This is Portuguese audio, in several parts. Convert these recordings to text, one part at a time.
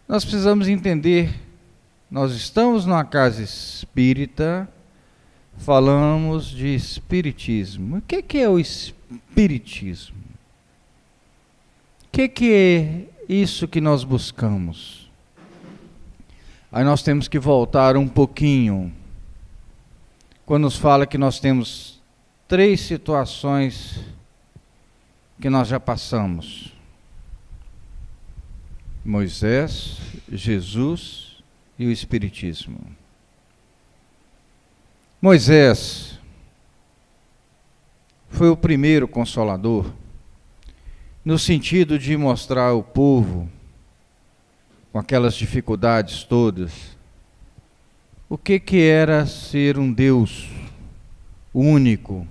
nós precisamos entender, nós estamos numa casa espírita, falamos de espiritismo. O que é o espiritismo? O que é isso que nós buscamos? Aí nós temos que voltar um pouquinho, quando nos fala que nós temos 3 situações que nós já passamos: Moisés, Jesus e o Espiritismo. Moisés foi o primeiro consolador, no sentido de mostrar ao povo, com aquelas dificuldades todas, o que era ser um Deus único.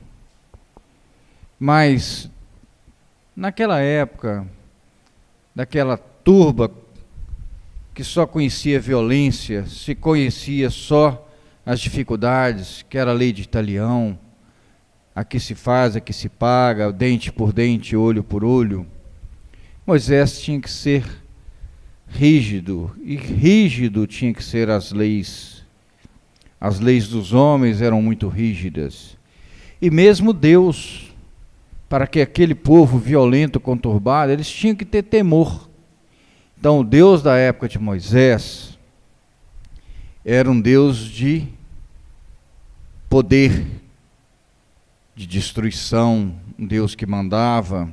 Mas, naquela época, daquela turba que só conhecia violência, se conhecia só as dificuldades, que era a lei de Italião, aqui se faz, aqui se paga, dente por dente, olho por olho. Moisés tinha que ser rígido, e rígido tinha que ser as leis. As leis dos homens eram muito rígidas. E mesmo Deus, para que aquele povo violento, conturbado, eles tinham que ter temor. Então, o Deus da época de Moisés era um Deus de poder, de destruição, um Deus que mandava,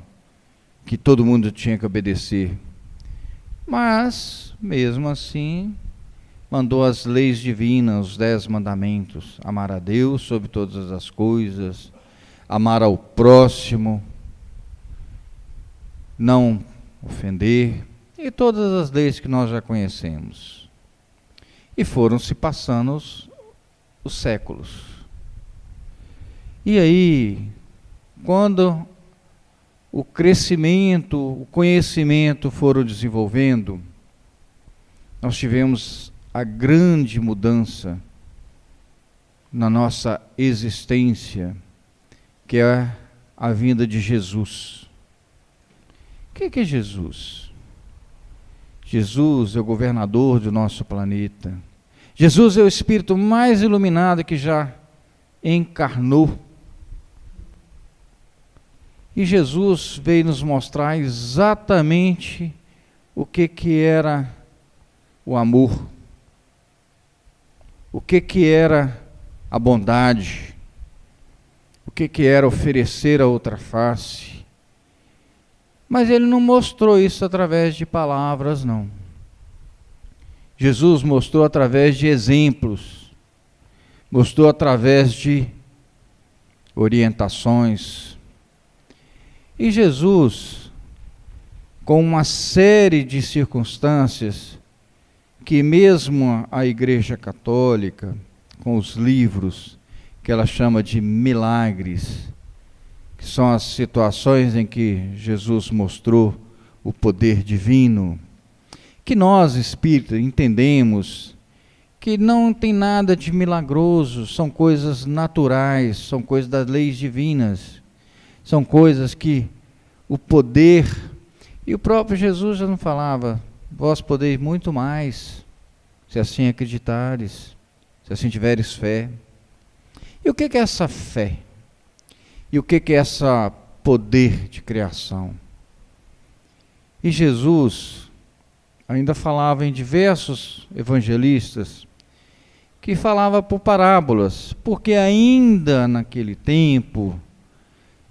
que todo mundo tinha que obedecer. Mas, mesmo assim, mandou as leis divinas, os 10 mandamentos: amar a Deus sobre todas as coisas, amar ao próximo, não ofender, e todas as leis que nós já conhecemos. E foram se passando os séculos. E aí, quando o crescimento, o conhecimento foram desenvolvendo, nós tivemos a grande mudança na nossa existência, que é a vinda de Jesus. O que é Jesus? Jesus é o governador do nosso planeta. Jesus é o espírito mais iluminado que já encarnou. E Jesus veio nos mostrar exatamente o que era o amor, o que era a bondade, o que era oferecer a outra face. Mas ele não mostrou isso através de palavras, não. Jesus mostrou através de exemplos, mostrou através de orientações. E Jesus, com uma série de circunstâncias, que mesmo a Igreja Católica, com os livros que ela chama de milagres, que são as situações em que Jesus mostrou o poder divino, que nós, espíritas, entendemos que não tem nada de milagroso, são coisas naturais, são coisas das leis divinas, são coisas que o poder, e o próprio Jesus já não falava: vós podeis muito mais, se assim acreditares, se assim tiveres fé. E o que é essa fé? E o que é esse poder de criação? E Jesus ainda falava em diversos evangelistas, que falava por parábolas, porque ainda naquele tempo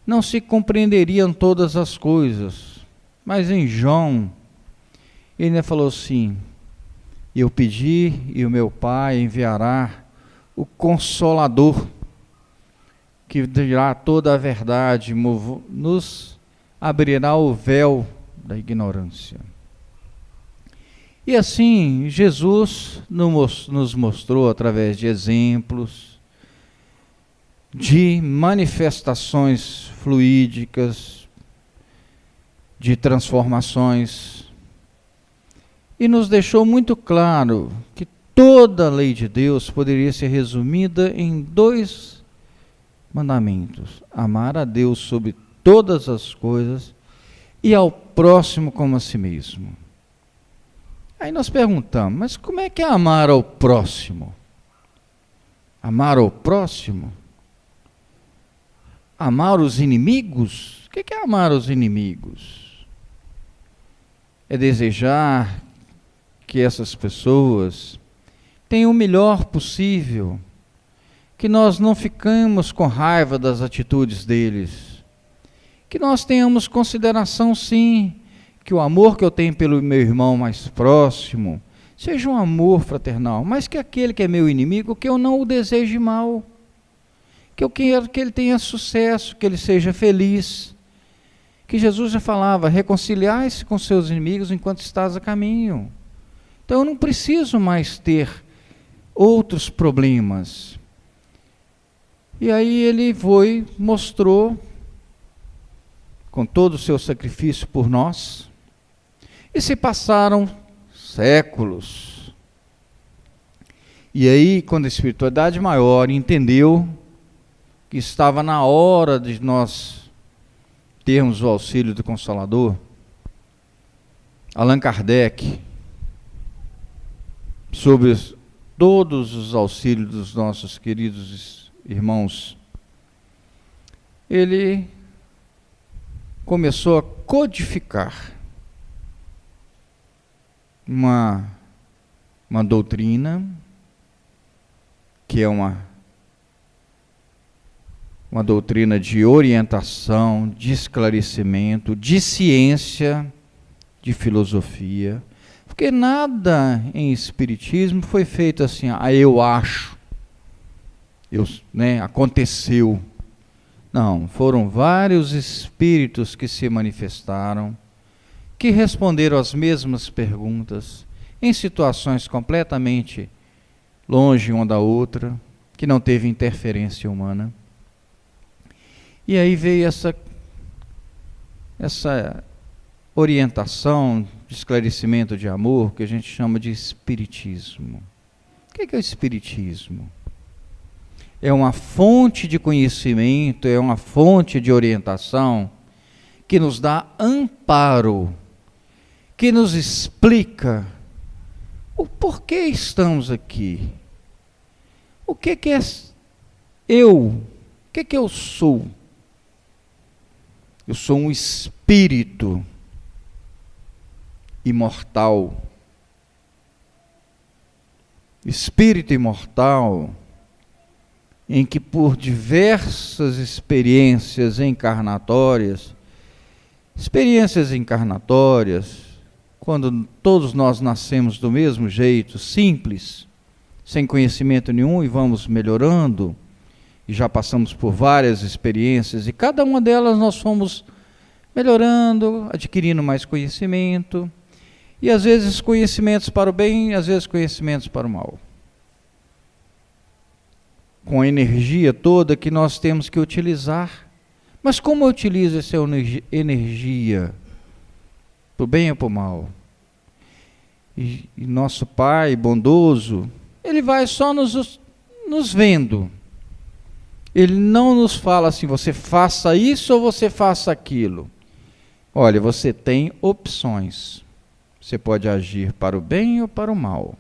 não se compreenderiam todas as coisas. Mas em João, ele ainda falou assim: eu pedi e o meu Pai enviará o Consolador, que dirá toda a verdade, nos abrirá o véu da ignorância. E assim, Jesus nos mostrou através de exemplos, de manifestações fluídicas, de transformações, e nos deixou muito claro que toda a lei de Deus poderia ser resumida em 2 mandamentos: amar a Deus sobre todas as coisas e ao próximo como a si mesmo. Aí nós perguntamos, mas como é que é amar ao próximo? Amar ao próximo? Amar os inimigos? O que é amar os inimigos? É desejar que essas pessoas tenham o melhor possível, que nós não ficamos com raiva das atitudes deles, que nós tenhamos consideração, sim, que o amor que eu tenho pelo meu irmão mais próximo seja um amor fraternal, mas que aquele que é meu inimigo, que eu não o deseje mal, que eu quero que ele tenha sucesso, que ele seja feliz, que Jesus já falava, reconciliai-se com seus inimigos enquanto estás a caminho. Então eu não preciso mais ter outros problemas. E aí ele mostrou, com todo o seu sacrifício por nós, e se passaram séculos. E aí, quando a espiritualidade maior entendeu que estava na hora de nós termos o auxílio do Consolador, Allan Kardec, sobre todos os auxílios dos nossos queridos irmãos, ele começou a codificar uma doutrina que é uma doutrina de orientação, de esclarecimento, de ciência, de filosofia, porque nada em espiritismo foi feito assim, eu acho, aconteceu. Não, foram vários espíritos que se manifestaram, que responderam as mesmas perguntas, em situações completamente longe uma da outra, que não teve interferência humana. E aí veio essa orientação de esclarecimento de amor, que a gente chama de espiritismo. O que é o espiritismo? É uma fonte de conhecimento, é uma fonte de orientação que nos dá amparo, que nos explica o porquê estamos aqui. O que é eu? O que eu sou? Eu sou um espírito imortal. Espírito imortal em que por diversas experiências encarnatórias, quando todos nós nascemos do mesmo jeito, simples, sem conhecimento nenhum, e vamos melhorando, e já passamos por várias experiências, e cada uma delas nós fomos melhorando, adquirindo mais conhecimento, e às vezes conhecimentos para o bem, às vezes conhecimentos para o mal. Com a energia toda que nós temos que utilizar. Mas como eu utilizo essa energia? Para o bem ou para o mal? E nosso Pai bondoso, Ele vai só nos vendo. Ele não nos fala assim, você faça isso ou você faça aquilo. Olha, você tem opções. Você pode agir para o bem ou para o mal.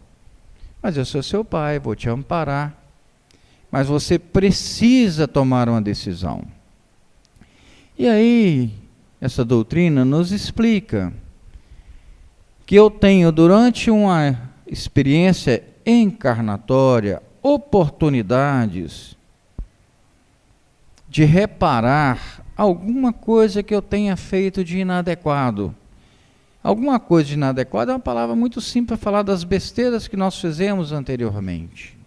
Mas eu sou seu Pai, vou te amparar. Mas você precisa tomar uma decisão. E aí, essa doutrina nos explica que eu tenho, durante uma experiência encarnatória, oportunidades de reparar alguma coisa que eu tenha feito de inadequado. Alguma coisa de inadequado é uma palavra muito simples para falar das besteiras que nós fizemos anteriormente.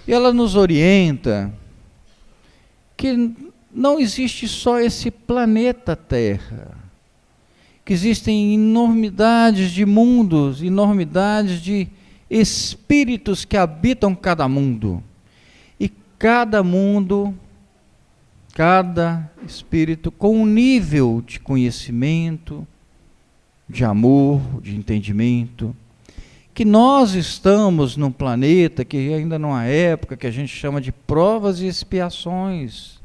E ela nos orienta que não existe só esse planeta Terra, que existem enormidades de mundos, enormidades de espíritos que habitam cada mundo. E cada mundo, cada espírito com um nível de conhecimento, de amor, de entendimento, que nós estamos num planeta que ainda numa época que a gente chama de provas e expiações,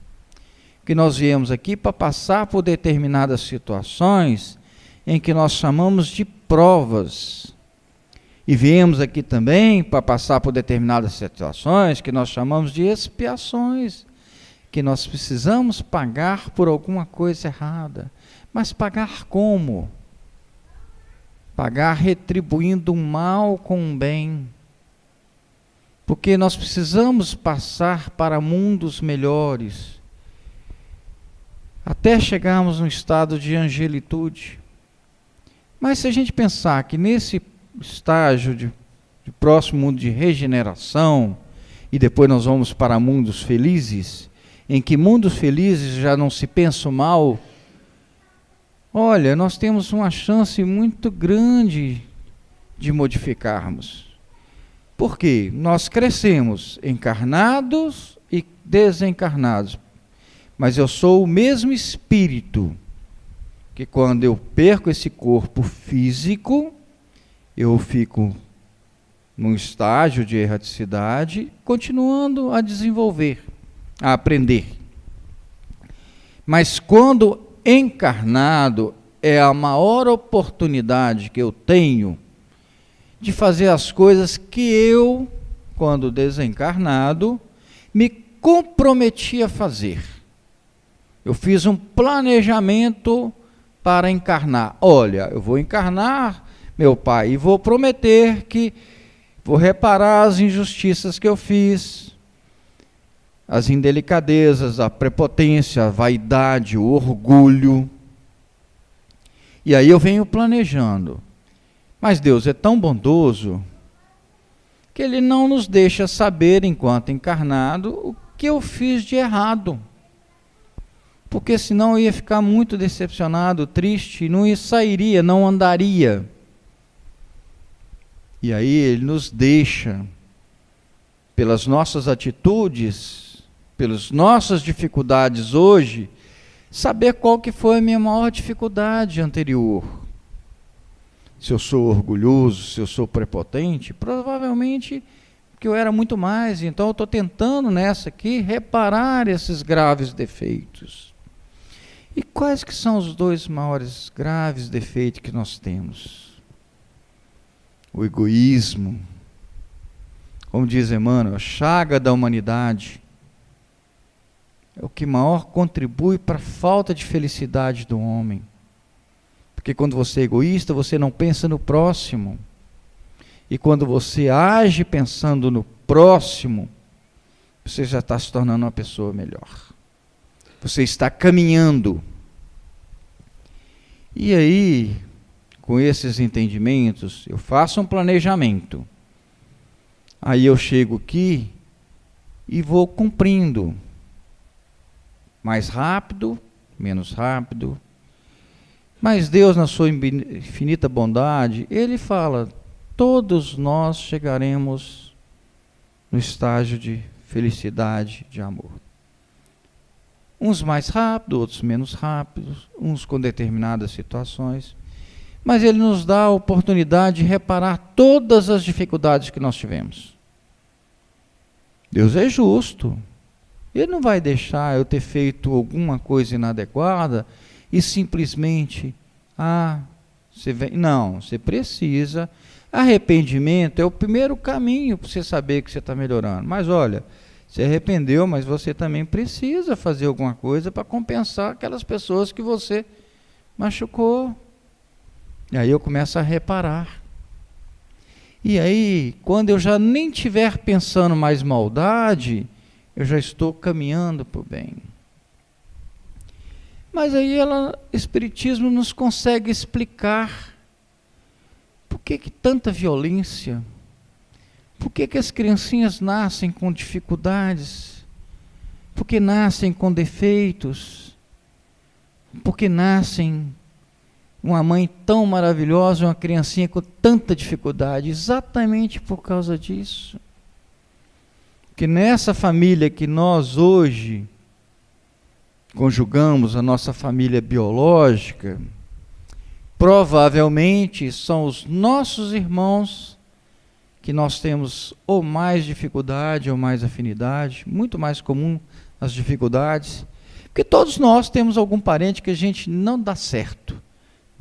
que nós viemos aqui para passar por determinadas situações em que nós chamamos de provas. E viemos aqui também para passar por determinadas situações que nós chamamos de expiações, que nós precisamos pagar por alguma coisa errada. Mas pagar como? Pagar retribuindo o mal com o bem. Porque nós precisamos passar para mundos melhores, até chegarmos num estado de angelitude. Mas se a gente pensar que nesse estágio de próximo mundo de regeneração, e depois nós vamos para mundos felizes, em que mundos felizes já não se pensa o mal, olha, nós temos uma chance muito grande de modificarmos. Por quê? Nós crescemos encarnados e desencarnados. Mas eu sou o mesmo espírito que quando eu perco esse corpo físico, eu fico num estágio de erraticidade, continuando a desenvolver, a aprender. Mas quando encarnado, é a maior oportunidade que eu tenho de fazer as coisas que eu, quando desencarnado, me comprometi a fazer. Eu fiz um planejamento para encarnar. Olha, eu vou encarnar, meu pai, e vou prometer que vou reparar as injustiças que eu fiz, as indelicadezas, a prepotência, a vaidade, o orgulho. E aí eu venho planejando. Mas Deus é tão bondoso que Ele não nos deixa saber, enquanto encarnado, o que eu fiz de errado. Porque senão eu ia ficar muito decepcionado, triste, não sairia, não andaria. E aí Ele nos deixa, pelas nossas atitudes, pelas nossas dificuldades hoje, saber qual que foi a minha maior dificuldade anterior. Se eu sou orgulhoso, se eu sou prepotente, provavelmente que eu era muito mais. Então eu estou tentando nessa aqui reparar esses graves defeitos. E quais que são os dois maiores graves defeitos que nós temos? O egoísmo, como diz Emmanuel, a chaga da humanidade, é o que maior contribui para a falta de felicidade do homem. Porque quando você é egoísta, você não pensa no próximo. E quando você age pensando no próximo, você já está se tornando uma pessoa melhor. Você está caminhando. E aí, com esses entendimentos, eu faço um planejamento. Aí eu chego aqui e vou cumprindo. Mais rápido, menos rápido. Mas Deus, na sua infinita bondade, Ele fala, todos nós chegaremos no estágio de felicidade, de amor. Uns mais rápido, outros menos rápidos, uns com determinadas situações. Mas Ele nos dá a oportunidade de reparar todas as dificuldades que nós tivemos. Deus é justo. Ele não vai deixar eu ter feito alguma coisa inadequada e simplesmente, você vem. Não, você precisa. Arrependimento é o primeiro caminho para você saber que você está melhorando. Mas olha, se arrependeu, mas você também precisa fazer alguma coisa para compensar aquelas pessoas que você machucou. E aí eu começo a reparar. E aí, quando eu já nem estiver pensando mais maldade, eu já estou caminhando para o bem. Mas aí o Espiritismo nos consegue explicar por que tanta violência, por que as criancinhas nascem com dificuldades, por que nascem com defeitos, por que nascem uma mãe tão maravilhosa, uma criancinha com tanta dificuldade, exatamente por causa disso. Que nessa família que nós hoje conjugamos, a nossa família biológica, provavelmente são os nossos irmãos que nós temos ou mais dificuldade ou mais afinidade, muito mais comum as dificuldades, porque todos nós temos algum parente que a gente não dá certo,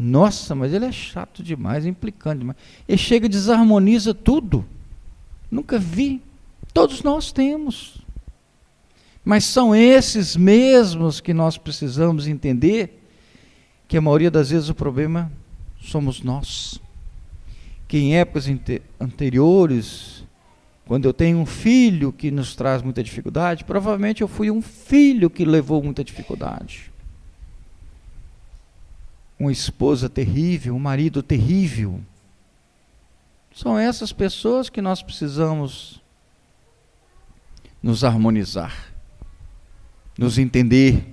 Nossa, mas ele é chato demais, é implicante demais. Ele chega e desarmoniza tudo. Nunca vi. Todos nós temos. Mas são esses mesmos que nós precisamos entender que a maioria das vezes o problema somos nós. Que em épocas anteriores, quando eu tenho um filho que nos traz muita dificuldade, provavelmente eu fui um filho que levou muita dificuldade. Uma esposa terrível, um marido terrível. São essas pessoas que nós precisamos nos harmonizar, nos entender.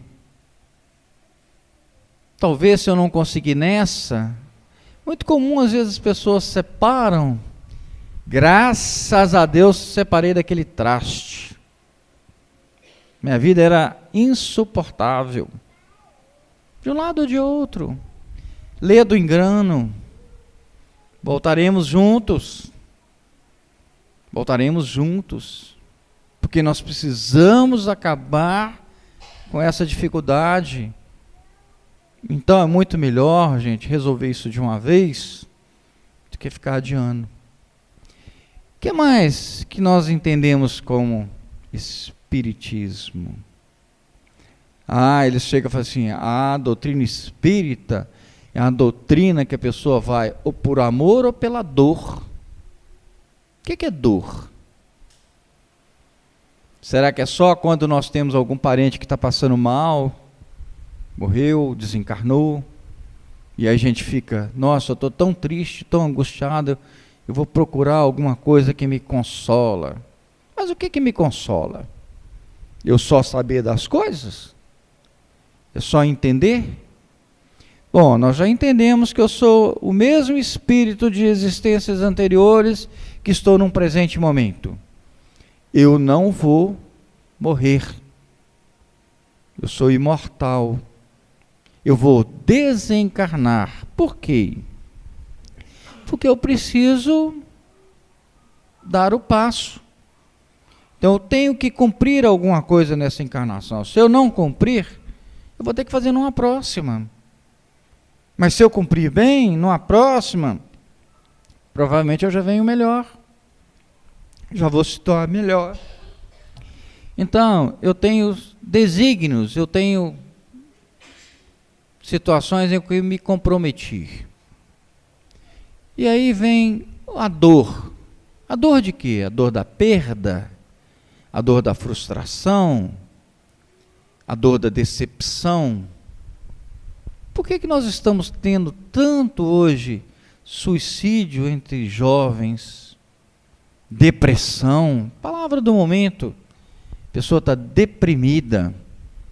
Talvez se eu não conseguir nessa, muito comum às vezes as pessoas separam. Graças a Deus separei daquele traste. Minha vida era insuportável. De um lado ou de outro. Lê do engano. Voltaremos juntos. Voltaremos juntos. Porque nós precisamos acabar com essa dificuldade. Então é muito melhor, gente, resolver isso de uma vez do que ficar adiando. O que mais que nós entendemos como espiritismo? Eles chegam e falam assim, a doutrina espírita é a doutrina que a pessoa vai ou por amor ou pela dor. O que é dor? Será que é só quando nós temos algum parente que está passando mal, morreu, desencarnou, e aí a gente fica, nossa, eu estou tão triste, tão angustiado, eu vou procurar alguma coisa que me consola. Mas o que me consola? Eu só saber das coisas? É só entender? Bom, nós já entendemos que eu sou o mesmo espírito de existências anteriores que estou num presente momento. Eu não vou morrer. Eu sou imortal. Eu vou desencarnar. Por quê? Porque eu preciso dar o passo. Então eu tenho que cumprir alguma coisa nessa encarnação. Se eu não cumprir, eu vou ter que fazer numa próxima. Mas se eu cumprir bem, numa próxima, provavelmente eu já venho melhor. Já vou se tornar melhor. Então, eu tenho desígnios, eu tenho situações em que eu me comprometi. E aí vem a dor. A dor de quê? A dor da perda, a dor da frustração, a dor da decepção. Por que nós estamos tendo tanto hoje suicídio entre jovens, depressão, palavra do momento, a pessoa está deprimida, não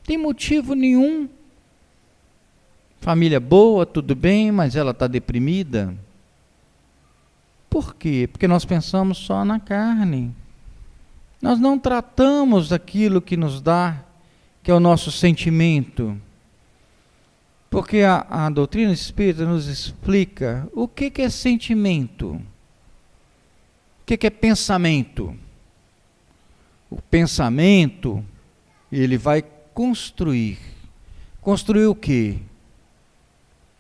tem motivo nenhum, família boa, tudo bem, mas ela está deprimida. Por quê? Porque nós pensamos só na carne, nós não tratamos daquilo que nos dá, que é o nosso sentimento. Porque a doutrina espírita nos explica o que é sentimento, o que é pensamento. O pensamento, ele vai construir. Construir o quê?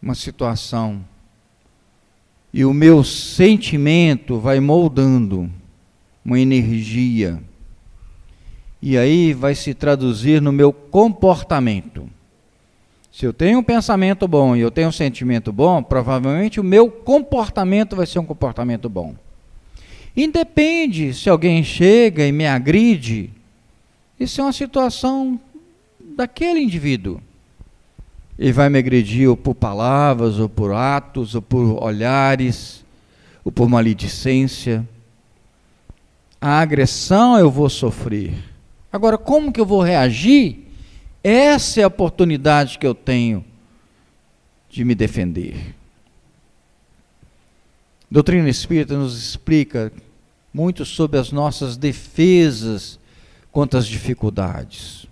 Uma situação. E o meu sentimento vai moldando uma energia. E aí vai se traduzir no meu comportamento. Se eu tenho um pensamento bom e eu tenho um sentimento bom, provavelmente o meu comportamento vai ser um comportamento bom. Independe se alguém chega e me agride, isso é uma situação daquele indivíduo. Ele vai me agredir ou por palavras, ou por atos, ou por olhares, ou por maledicência. A agressão eu vou sofrer. Agora, como que eu vou reagir? Essa é a oportunidade que eu tenho de me defender. A doutrina espírita nos explica muito sobre as nossas defesas contra as dificuldades.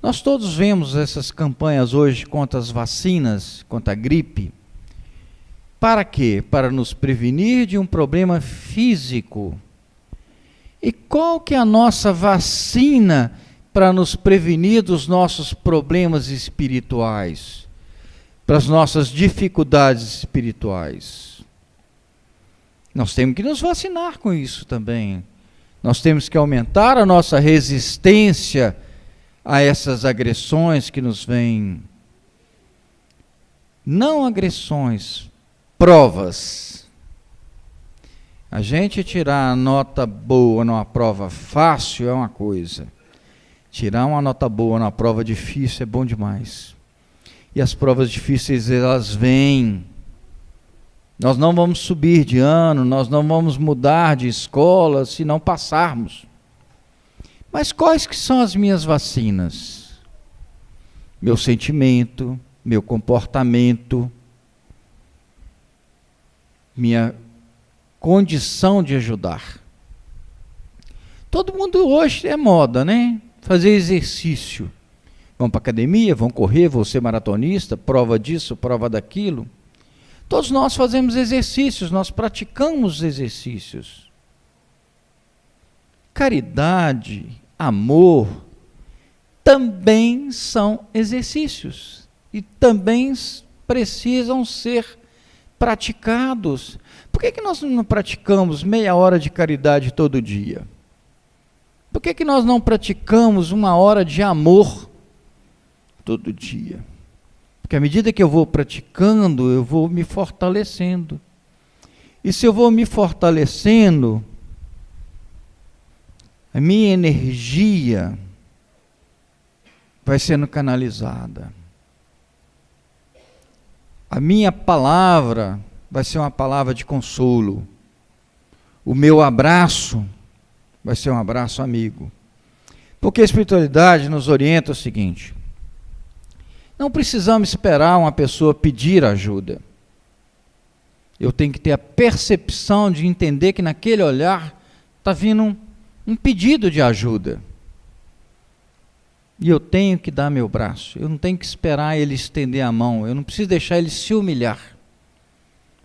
Nós todos vemos essas campanhas hoje contra as vacinas, contra a gripe. Para quê? Para nos prevenir de um problema físico. E qual que é a nossa vacina para nos prevenir dos nossos problemas espirituais? para as nossas dificuldades espirituais. Nós temos que nos vacinar com isso também. Nós temos que aumentar a nossa resistência a essas agressões que nos vêm. Não agressões, provas. A gente tirar a nota boa numa prova fácil é uma coisa. Tirar uma nota boa numa prova difícil é bom demais. E as provas difíceis, elas vêm. Nós não vamos subir de ano, nós não vamos mudar de escola se não passarmos. Mas quais que são as minhas vacinas? Meu sentimento, meu comportamento, minha condição de ajudar. Todo mundo hoje é moda, né? Fazer exercício. Vão para a academia, vão correr, vão ser maratonista, prova disso, prova daquilo. Todos nós fazemos exercícios, nós praticamos exercícios. Caridade, amor, também são exercícios. E também precisam ser praticados. Por que nós não praticamos meia hora de caridade todo dia? Por que nós não praticamos 1 hora de amor todo dia? Porque à medida que eu vou praticando, eu vou me fortalecendo. E se eu vou me fortalecendo, a minha energia vai sendo canalizada. A minha palavra vai ser uma palavra de consolo. O meu abraço vai ser um abraço amigo. Porque a espiritualidade nos orienta o seguinte: não precisamos esperar uma pessoa pedir ajuda. Eu tenho que ter a percepção de entender que naquele olhar está vindo um pedido de ajuda. E eu tenho que dar meu braço. Eu não tenho que esperar ele estender a mão. Eu não preciso deixar ele se humilhar.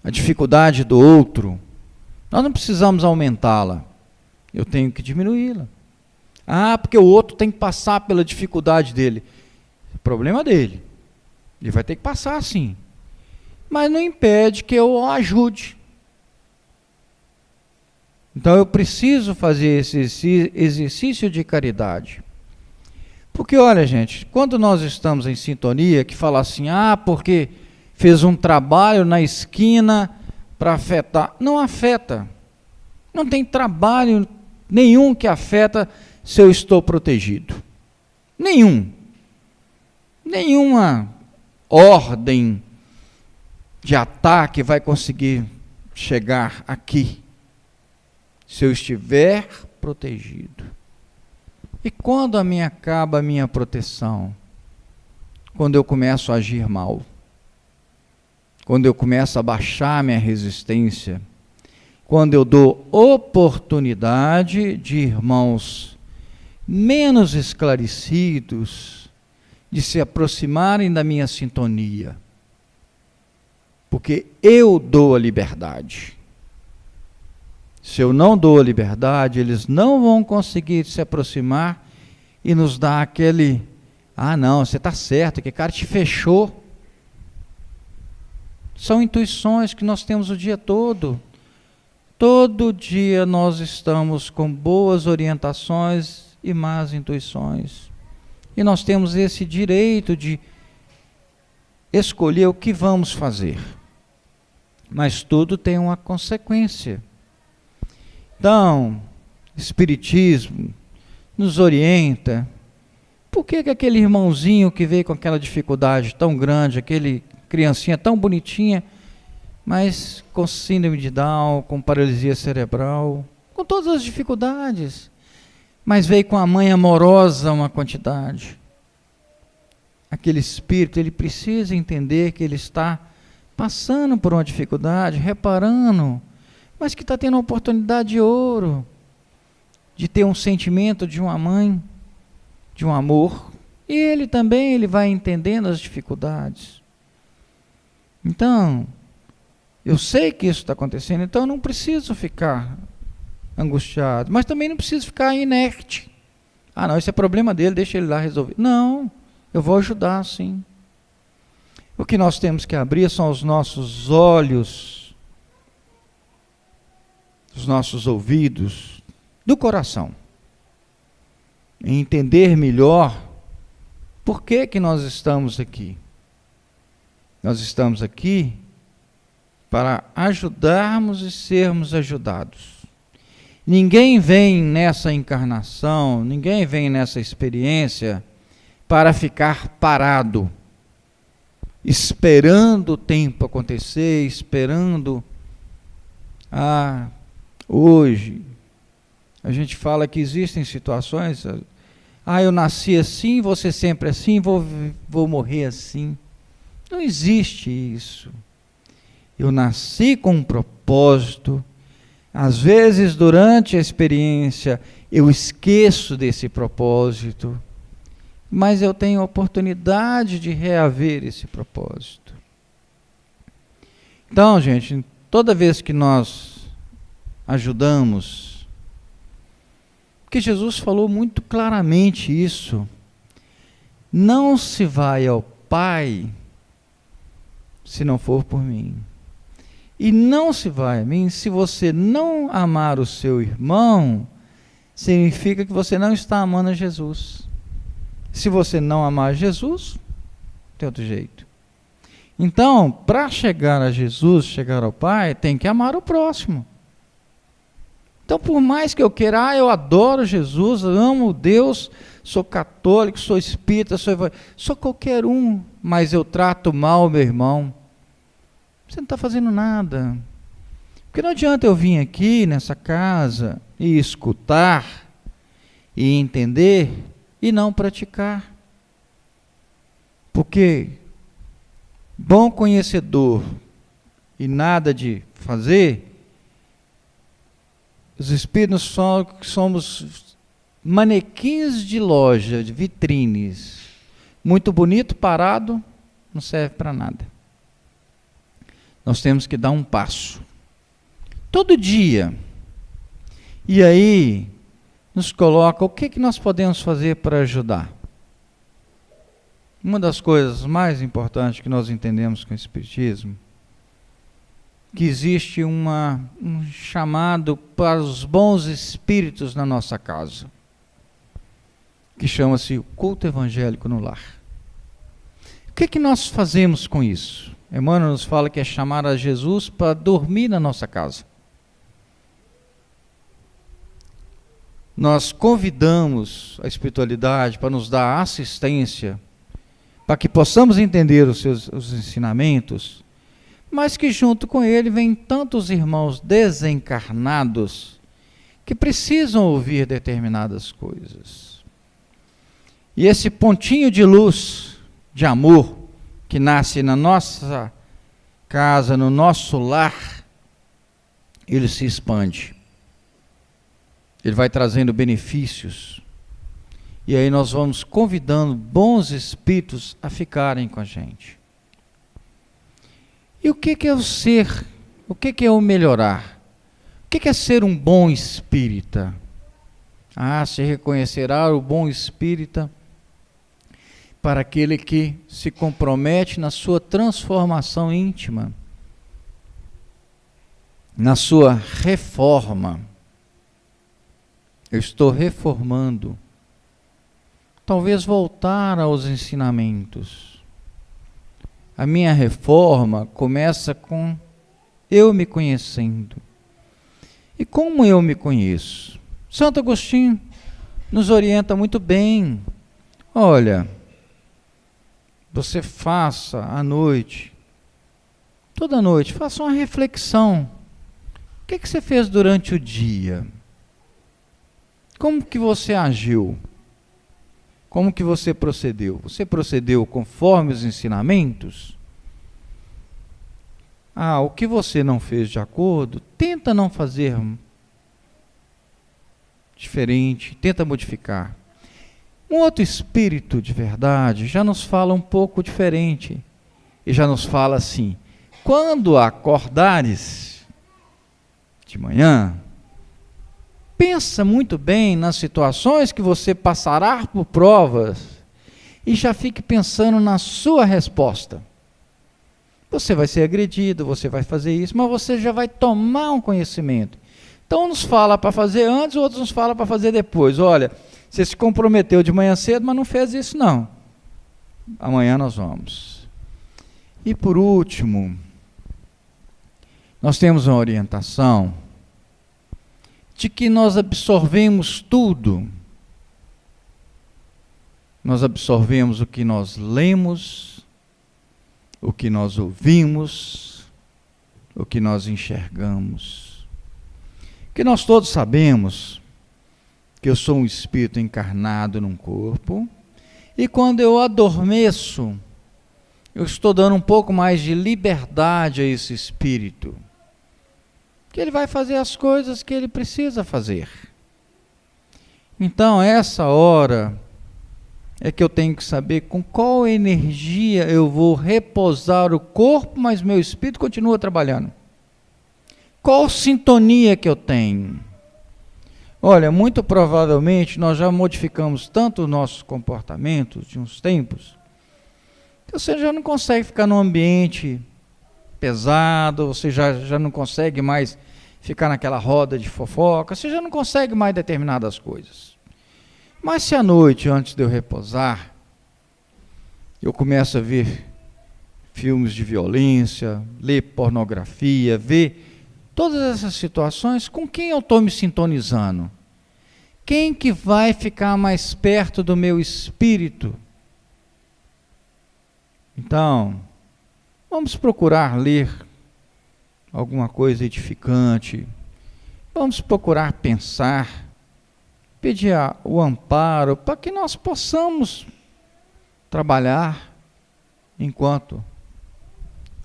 A dificuldade do outro, nós não precisamos aumentá-la. Eu tenho que diminuí-la. Ah, porque o outro tem que passar pela dificuldade dele. É problema dele. Ele vai ter que passar sim. Mas não impede que eu o ajude. Então eu preciso fazer esse exercício de caridade. Porque olha, gente, quando nós estamos em sintonia, que fala assim, porque fez um trabalho na esquina para afetar. Não afeta. Não tem trabalho nenhum que afeta se eu estou protegido. Nenhum. Nenhuma ordem de ataque vai conseguir chegar aqui, se eu estiver protegido. E quando acaba a minha proteção? Quando eu começo a agir mal. Quando eu começo a baixar minha resistência. Quando eu dou oportunidade de irmãos menos esclarecidos de se aproximarem da minha sintonia. Porque eu dou a liberdade. Se eu não dou a liberdade, eles não vão conseguir se aproximar e nos dar aquele, não, você está certo, que cara te fechou. São intuições que nós temos o dia todo. Todo dia nós estamos com boas orientações e más intuições. E nós temos esse direito de escolher o que vamos fazer. Mas tudo tem uma consequência. Então, Espiritismo nos orienta. Por que aquele irmãozinho que veio com aquela dificuldade tão grande, aquele criancinha tão bonitinha, mas com síndrome de Down, com paralisia cerebral, com todas as dificuldades, mas veio com a mãe amorosa uma quantidade. Aquele espírito, ele precisa entender que ele está passando por uma dificuldade, reparando, mas que está tendo uma oportunidade de ouro, de ter um sentimento de uma mãe, de um amor, e ele também ele vai entendendo as dificuldades. Então, eu sei que isso está acontecendo, então eu não preciso ficar angustiado, mas também não preciso ficar inerte. Não, isso é problema dele, deixa ele lá resolver. Não, eu vou ajudar sim. que nós temos que abrir são os nossos olhos, os nossos ouvidos, do coração. E entender melhor por que nós estamos aqui. Nós estamos aqui para ajudarmos e sermos ajudados. Ninguém vem nessa encarnação, ninguém vem nessa experiência para ficar parado, esperando o tempo acontecer, esperando. Hoje, a gente fala que existem situações, eu nasci assim, vou ser sempre assim, vou morrer assim. Não existe isso. Eu nasci com um propósito. Às vezes, durante a experiência, eu esqueço desse propósito, mas eu tenho a oportunidade de reaver esse propósito. Então, gente, toda vez que nós ajudamos, porque Jesus falou muito claramente isso, não se vai ao Pai se não for por mim. E não se vai a mim se você não amar o seu irmão, significa que você não está amando a Jesus. Se você não amar Jesus, não tem outro jeito. Então, para chegar a Jesus, chegar ao Pai, tem que amar o próximo. Então, por mais que eu queira, eu adoro Jesus, amo Deus, sou católico, sou espírita, sou qualquer um, mas eu trato mal o meu irmão, você não está fazendo nada. Porque não adianta eu vir aqui nessa casa e escutar e entender e não praticar. Porque bom conhecedor e nada de fazer, os espíritos somos manequins de loja, de vitrines. Muito bonito, parado, não serve para nada. Nós temos que dar um passo. Todo dia. E aí, nos coloca o que nós podemos fazer para ajudar. Uma das coisas mais importantes que nós entendemos com o Espiritismo, que existe um chamado para os bons espíritos na nossa casa, que chama-se o culto evangélico no lar. O que nós fazemos com isso? Emmanuel nos fala que é chamar a Jesus para dormir na nossa casa. Nós convidamos a espiritualidade para nos dar assistência, para que possamos entender os ensinamentos, mas que junto com ele vem tantos irmãos desencarnados que precisam ouvir determinadas coisas. E esse pontinho de luz, de amor, que nasce na nossa casa, no nosso lar, ele se expande. Ele vai trazendo benefícios. E aí nós vamos convidando bons espíritos a ficarem com a gente. E o que é o ser? O que é o melhorar? O que é ser um bom espírita? Se reconhecerá o bom espírita para aquele que se compromete na sua transformação íntima, na sua reforma. Eu estou reformando. Talvez voltar aos ensinamentos. A minha reforma começa com eu me conhecendo. E como eu me conheço? Santo Agostinho nos orienta muito bem. Olha, você faça à noite, toda noite, faça uma reflexão. O que você fez durante o dia? Como que você agiu? Como que você procedeu? Você procedeu conforme os ensinamentos? O que você não fez de acordo, tenta não fazer diferente, tenta modificar. Um outro espírito de verdade já nos fala um pouco diferente. E já nos fala assim: quando acordares de manhã, pensa muito bem nas situações que você passará por provas e já fique pensando na sua resposta. Você vai ser agredido, você vai fazer isso, mas você já vai tomar um conhecimento. Então, uns fala para fazer antes, outros nos fala para fazer depois. Olha, você se comprometeu de manhã cedo, mas não fez isso não. Amanhã nós vamos. E por último, nós temos uma orientação de que nós absorvemos tudo. Nós absorvemos o que nós lemos, o que nós ouvimos, o que nós enxergamos. Que nós todos sabemos que eu sou um espírito encarnado num corpo, e quando eu adormeço, eu estou dando um pouco mais de liberdade a esse espírito, que ele vai fazer as coisas que ele precisa fazer. Então, essa hora é que eu tenho que saber com qual energia eu vou repousar o corpo, mas meu espírito continua trabalhando. Qual sintonia que eu tenho? Olha, muito provavelmente nós já modificamos tanto os nossos comportamentos de uns tempos, que você já não consegue ficar num ambiente pesado, você já não consegue mais ficar naquela roda de fofoca, você já não consegue mais determinadas coisas. Mas se à noite, antes de eu repousar, eu começo a ver filmes de violência, ler pornografia, ver todas essas situações, com quem eu estou me sintonizando? Quem que vai ficar mais perto do meu espírito? Então, vamos procurar ler alguma coisa edificante, vamos procurar pensar, pedir o amparo para que nós possamos trabalhar enquanto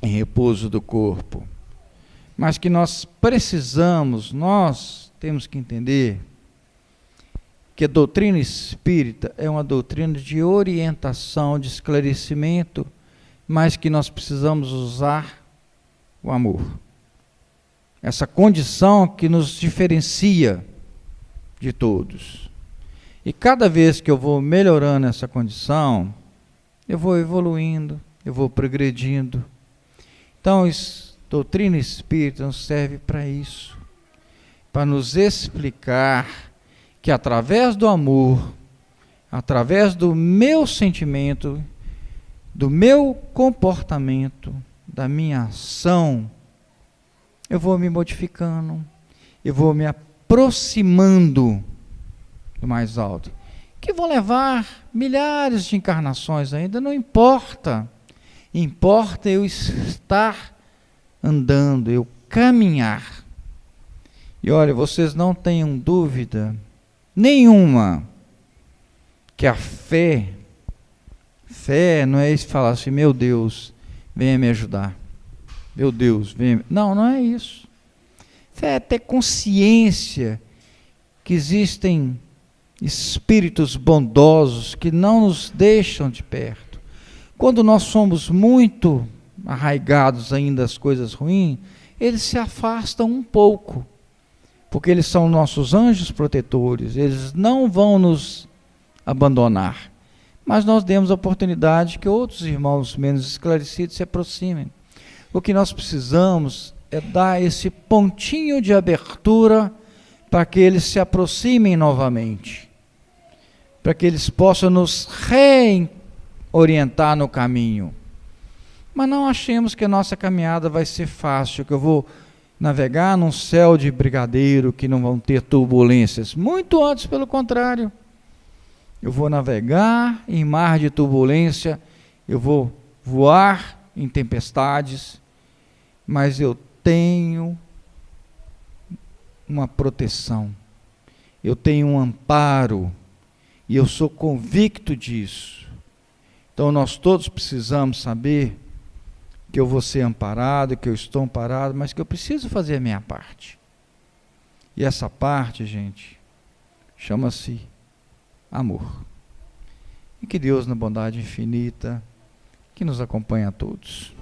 em repouso do corpo. Mas que nós temos que entender que a doutrina espírita é uma doutrina de orientação, de esclarecimento, mas que nós precisamos usar o amor. Essa condição que nos diferencia de todos. E cada vez que eu vou melhorando essa condição, eu vou evoluindo, eu vou progredindo. Então, doutrina espírita nos serve para isso, para nos explicar que através do amor, através do meu sentimento, do meu comportamento, da minha ação, eu vou me modificando, eu vou me aproximando do mais alto, que vou levar milhares de encarnações ainda, não importa. Importa eu estar andando, eu caminhar. E olha, vocês não tenham dúvida nenhuma que a fé não é isso falar assim, meu Deus, venha me ajudar. Meu Deus, venha. Não é isso. Fé é ter consciência que existem espíritos bondosos que não nos deixam de perto. Quando nós somos muito arraigados ainda às coisas ruins, eles se afastam um pouco, porque eles são nossos anjos protetores, eles não vão nos abandonar, mas nós demos a oportunidade que outros irmãos menos esclarecidos se aproximem. O que nós precisamos é dar esse pontinho de abertura para que eles se aproximem novamente, para que eles possam nos reorientar no caminho. Mas não achemos que a nossa caminhada vai ser fácil, que eu vou navegar num céu de brigadeiro, que não vão ter turbulências. Muito antes, pelo contrário. Eu vou navegar em mar de turbulência, eu vou voar em tempestades, mas eu tenho uma proteção, eu tenho um amparo, e eu sou convicto disso. Então nós todos precisamos saber que eu vou ser amparado, que eu estou amparado, mas que eu preciso fazer a minha parte. E essa parte, gente, chama-se amor. E que Deus, na bondade infinita, que nos acompanhe a todos.